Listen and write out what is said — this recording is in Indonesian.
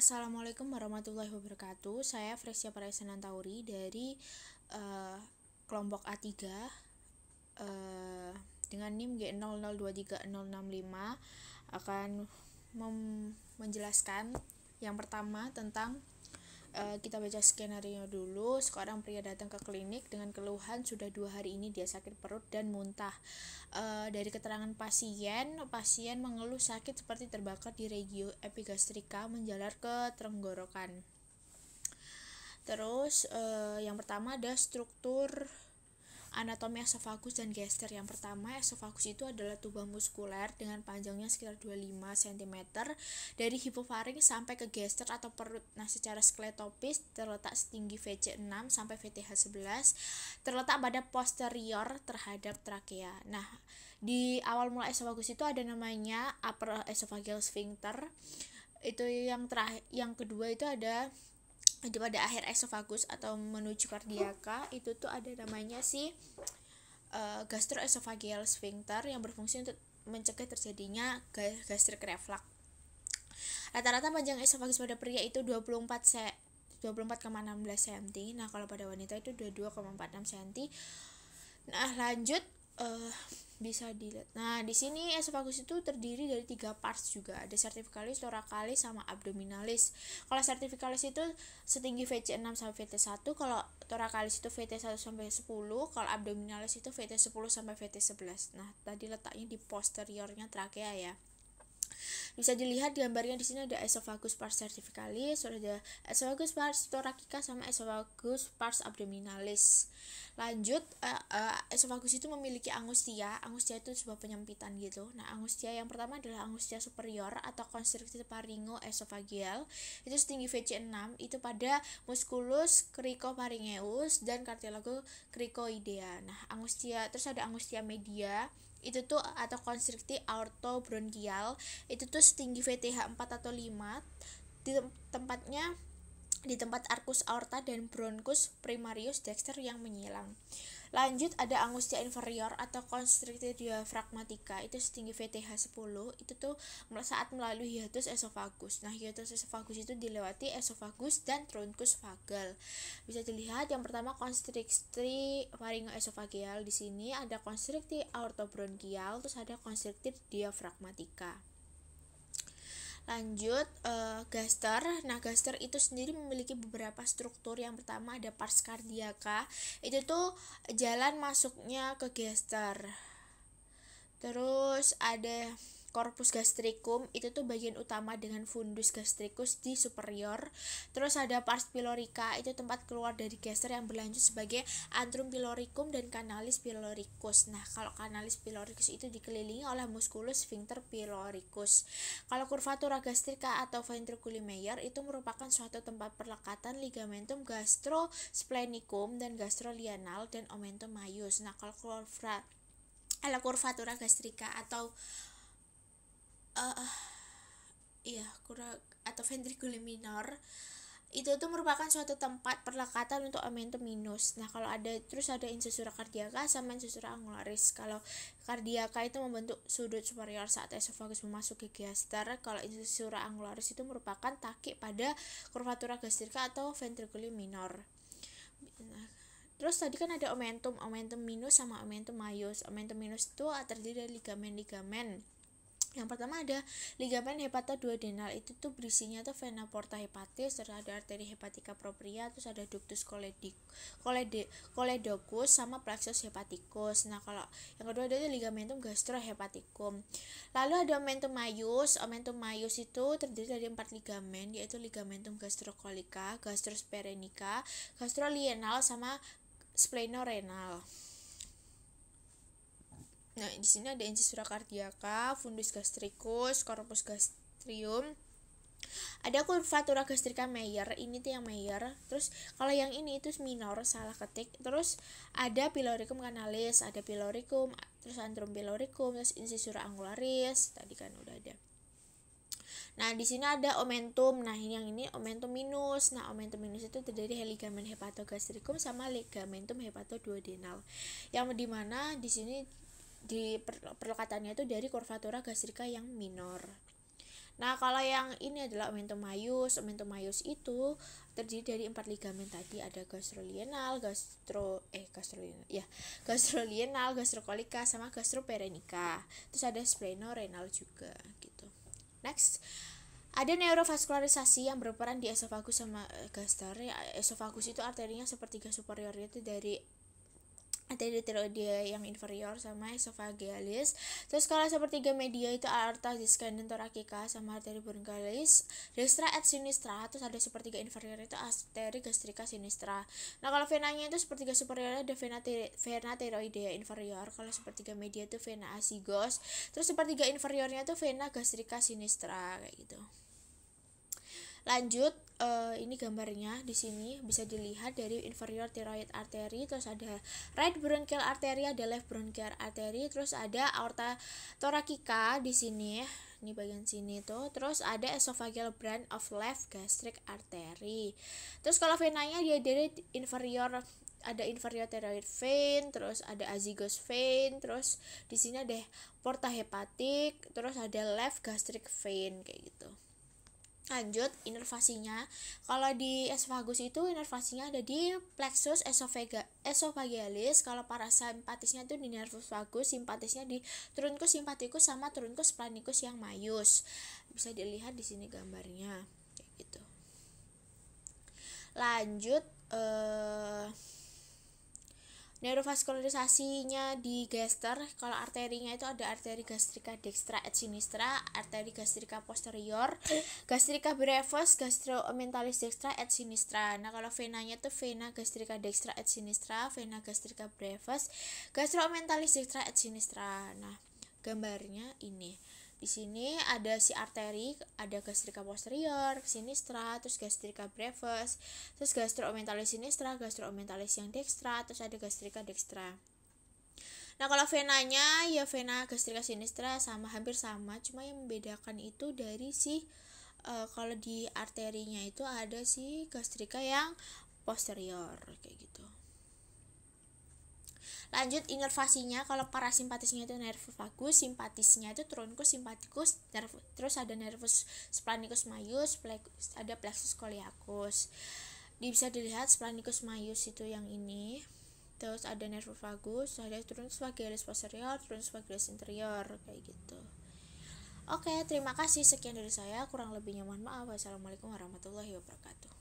Assalamualaikum warahmatullahi wabarakatuh. Saya Fresia Parayanantauri dari eh, kelompok A3 dengan NIM G00236065 akan menjelaskan yang pertama tentang kita baca skenario dulu. Seorang pria datang ke klinik dengan keluhan sudah 2 hari ini dia sakit perut dan muntah. Dari keterangan pasien mengeluh sakit seperti terbakar di regio epigastrika menjalar ke tenggorokan. Terus yang pertama ada struktur anatomi esofagus dan gaster. Yang pertama, esofagus itu adalah tubuh muskuler dengan panjangnya sekitar 25 cm dari hipofaring sampai ke gaster atau perut. Nah, secara skeletopis terletak setinggi VC6 sampai VTH11, terletak pada posterior terhadap trakea. Nah, di awal mula esofagus itu ada namanya upper esophageal sphincter. Itu yang kedua itu ada pada akhir esofagus atau menuju kardiaka itu tuh ada namanya gastroesophageal sphincter yang berfungsi untuk mencegah terjadinya gastric reflux. Rata-rata panjang esofagus pada pria itu 24,16 cm. Nah, kalau pada wanita itu 22,46 cm. Nah, lanjut bisa dilihat. Nah, di sini esofagus itu terdiri dari 3 parts juga. Ada cervicalis, thoracalis, sama abdominalis. Kalau cervicalis itu setinggi VC6 sampai VT1, kalau thoracalis itu VT1 sampai 10, kalau abdominalis itu VT10 sampai VT11. Nah, tadi letaknya di posteriornya trakea ya. Bisa dilihat gambarnya di sini ada esophagus pars cervicalis, ada esophagus pars thoracica sama esophagus pars abdominalis. Lanjut, esophagus itu memiliki angustia. Angustia itu sebuah penyempitan gitu. Nah, angustia yang pertama adalah angustia superior atau constricted pharyngoesophageal. Itu setinggi VC6 itu pada musculus cricopharyngeus dan cartilago cricoidea. Nah, angustia terus ada angustia media itu tuh atau konstriksi aortobronchial itu tuh setinggi VTH 4 atau 5 di tempat arcus aorta dan bronchus primarius dexter yang menyilang. Lanjut ada angustia inferior atau konstriksi diafragmatika itu setinggi VTH 10 itu tuh saat melalui hiatus esophagus. Nah, hiatus esophagus itu dilewati esophagus dan truncus vagal. Bisa dilihat yang pertama konstriksi pharyngoesophageal, di sini ada konstriksi aortobronchial, terus ada konstriksi diafragmatika. Lanjut gaster. Nah, gaster itu sendiri memiliki beberapa struktur. Yang pertama ada pars cardiaca. Itu tuh jalan masuknya ke gaster. Terus ada corpus gastricum, itu tuh bagian utama dengan fundus gastricus di superior. Terus ada pars pylorica, itu tempat keluar dari gaster yang berlanjut sebagai antrum pyloricum dan canalis pyloricus. Nah, kalau canalis pyloricus itu dikelilingi oleh musculus sphincter pyloricus. Kalau curvatura gastrica atau ventriculi Meyer itu merupakan suatu tempat perlekatan ligamentum gastrosplenicum dan gastrolianal dan omentum maius. Nah, kalau curvatura gastrica atau atau ventriculi minor itu tuh merupakan suatu tempat perlekatan untuk omentum minus. Nah, kalau ada insusura cardiaca sama insusura angularis. Kalau cardiaca itu membentuk sudut superior saat esofagus memasuki gaster. Kalau insusura angularis itu merupakan takik pada curvatura gastrica atau ventriculi minor. Nah, terus tadi kan ada omentum minus sama omentum maius. Omentum minus itu terdiri dari ligamen. Yang pertama ada ligamen hepatoduodenal, itu tuh berisinya tuh vena porta hepatis, terus ada arteri hepatica propria, terus ada ductus choledocus sama plexus hepaticus. Nah, kalau yang kedua ada ligamentum gastrohepaticum. Lalu ada omentum maius. Omentum maius itu terdiri dari 4 ligamen, yaitu ligamentum gastrocolica, gastrosperenica, gastrolienal sama splenorenal. Nah, di sini ada incisura cardiaca, fundus gastricus, corpus gastrium. Ada curvatura gastrica Meyer, ini tuh yang Meyer. Terus kalau yang ini itu minor, salah ketik. Terus ada pyloricum canalis, ada pyloricum, terus antrum pyloricum, terus incisura angularis. Tadi kan udah ada. Nah, di sini ada omentum. Nah, ini omentum minus. Nah, omentum minus itu terdiri dari ligamen hepatogastricum sama ligamentum hepatoduodenal. Yang dimana di sini di perlekatannya itu dari curvatura gastrica yang minor. Nah, kalau yang ini adalah omentum maius. Omentum maius itu terdiri dari 4 ligamen tadi, ada gastrolienal, gastrolienal, gastrokolika sama gastroperenika. Terus ada splenorenal juga gitu. Next, ada neurovaskularisasi yang berperan di esofagus sama gaster. Ya, esofagus itu arterinya sepertiga superior itu dari arteri tiroidea yang inferior sama esophagealis. Terus kalau sepertiga media itu aorta discendens thoracica sama arteri bronchialis destra et sinistra. Terus ada sepertiga inferior itu arteri gastrica sinistra. Nah, kalau venanya itu sepertiga superior ada vena tiroidea inferior. Kalau sepertiga media itu vena azygos. Terus sepertiga inferiornya itu vena gastrica sinistra kayak gitu. Lanjut, ini gambarnya di sini bisa dilihat dari inferior thyroid artery, terus ada right bronchial artery, ada left bronchial artery, terus ada aorta thoracica di sini. Ini bagian sini tuh. Terus ada esophageal branch of left gastric artery. Terus kalau venanya dia dari inferior, ada inferior thyroid vein, terus ada azygos vein, terus di sini ada porta hepatic, terus ada left gastric vein kayak gitu. Lanjut, inervasinya. Kalau di esophagus itu inervasinya ada di plexus esophagealis. Kalau parasimpatisnya itu di nervus vagus, simpatisnya di truncus sympathicus sama truncus planicus yang maius. Bisa dilihat di sini gambarnya kayak gitu. Lanjut, neurovaskularisasinya di gaster. Kalau arterinya itu ada arteri gastrica dextra et sinistra, arteri gastrica posterior, gastrica brevis, gastroomentalis dextra et sinistra. Nah, kalau venanya itu vena gastrica dextra et sinistra, vena gastrica brevis, gastroomentalis dextra et sinistra. Nah, gambarnya ini. Di sini ada si arteri, ada gastrica posterior, sinistra, terus gastrica brevis, terus gastroomentalis sinistra, gastroomentalis yang dextra, terus ada gastrica dextra. Nah, kalau venanya ya vena gastrica sinistra sama, hampir sama, cuma yang membedakan itu dari si kalau di arterinya itu ada si gastrica yang posterior kayak gitu. Lanjut, inervasinya. Kalau parasimpatisnya itu nervus vagus, simpatisnya itu truncus sympathicus, terus ada nervus splanicus maius, ada plexus coeliacus. Bisa dilihat splanicus maius itu yang ini. Terus ada nervus vagus, ada truncus vagealis posterior, truncus vagealis interior kayak gitu. Oke, terima kasih, sekian dari saya. Kurang lebihnya mohon maaf. Wassalamualaikum warahmatullahi wabarakatuh.